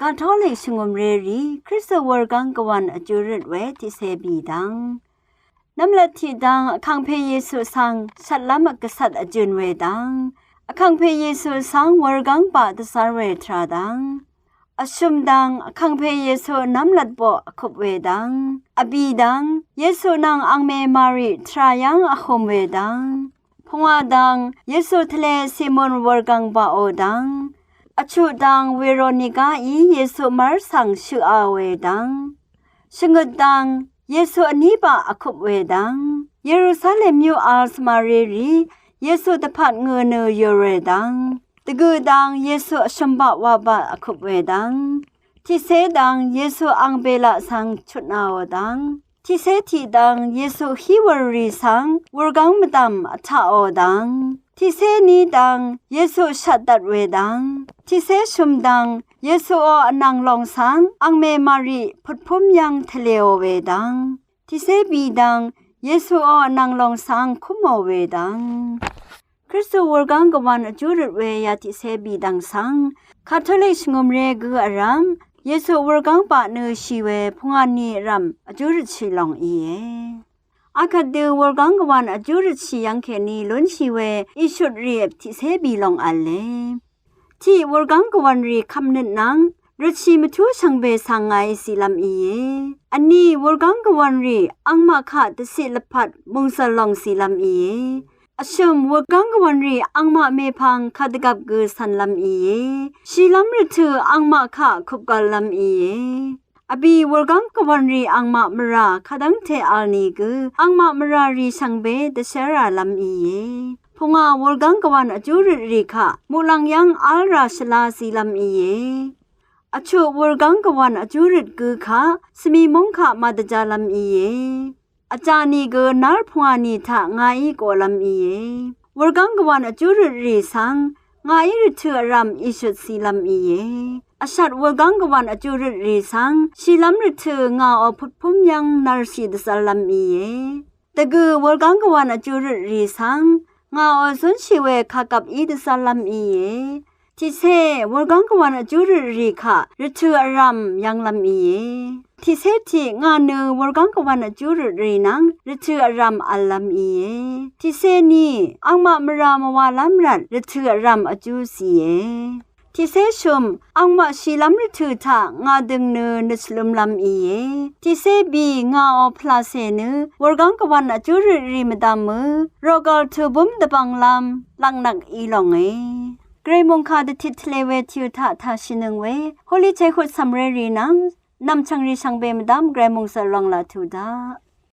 การทอลิชงมเรรีคริสต์วอร์กังกวันอจุริตเวทิเซบีดังน้ำละทีดังคังเพเยซูสังชัดละมักกษัตริย์อจุนเวดังคังเพเยซูสังวอร์กังปะตสารเวทราดังอชุมดังคังเพเยซูน้ำลัดบ่ขบเวดังอบีดังเยซูนางอังเมมารีทรายังอคมเวดังพงอาดังเยซูทะเลซิมอนวอร์กังปะโอดังอชุดังเวโรนิกาอีเยซูมาร์สังชื่ออาเวดังชงดดังเยซูอนิบะอคุบเวดังเยรูซาเล็มยูอัลสมาเรรีเยซูตะพัดเงเนยเรดังตะกือดังเยซูชมบะวาบะอคุบเวดังที่เสดังเยซูอังเบละสังชุดนาวดังที่เสทีดังเยซูฮิวรีสังวรกังมตัมอัฐาโอดังที่เสนีดังเยซูชัดดัดเวดังที่เสชุมดังเยซูอนังลองสังอังเมมารีพุทพุมยังทะเลโอเวดังที่เสบีดังเยซูอนังลองสังคุมโอเวดังคริสต์วอร์กังกวันอจุริตเวยาที่เสบีดังสังคาทอลิกงมเรกืออารามเยซูวอร์กังปะเนชีเวพงานีรัมอจุริตชิลองอีเออาคาเดวอร์กังกวันอจุริตชิยังเคนีลุนชีเวอิชุดเรียบที่เสบีลองอัลเลที่วอร์กังกวันรีคำนึกนังรชิมทุชังเบสังไงสิลำอีเยอันนี้วอร์กังกวันรีอังมาขาดสิลพัดมุงสลองสิลำอีเยอชมวอร์กังกวันรีอังมาเมพังขัดกับกือสันลำอีเยชิลำริเธออังมาขาคุบกัลลำอีเยอบีวอร์กังกวันรีอังมามราขัดังเทอัลนีกืออังมามรารีชังเบเดเชราลำอีเยพงาวอร์กังกวันอจุริริคะมูลังยังอัลราชลาสีลำอีเยอชูวอร์กังกวันอจุริตกือคะสมีมงคะมาดจาลำอีเยอาจานีกือนาร์พงานีทะงายโกลำอีเยวอร์กังกวันอจุริริสังงายริเทอรัมอิชุดสีลำอีเยอาชัดวอร์กังกวันอจุริริสังชีลำริเทองาอพุทพุมยังนาร์สีดสลำอีเยตะกือวอร์กังกวันอจุริริสังงาอสุนชีเวคากับอีดสลัมอีเยที่เซวอร์กังกวันอจุริริคะริเทอรัมยังลำอีเยที่เซที่งาเนวอร์กังกวันอจุริรินังริเทอรัมอัลลำอีเยที่เซนีอังมะมรามวาลัมรันริเทอรัมอจุสีเยที่เสชุมอังมาชีลัมริถือทางาดึงเนนสลุมลำอีเยที่เสบีงาอพลาเซเนวอร์กังกวันอจุริริมดามมือโรกอลทูบุมดบังลำลังนักอีลองเอเกรมงคาดทิตเลเวทิวทาทาชินึงเวฮอลิเจคุดซัมเรรีนังนำชังรีชังเบมดามเกรมงสลองลาทูดา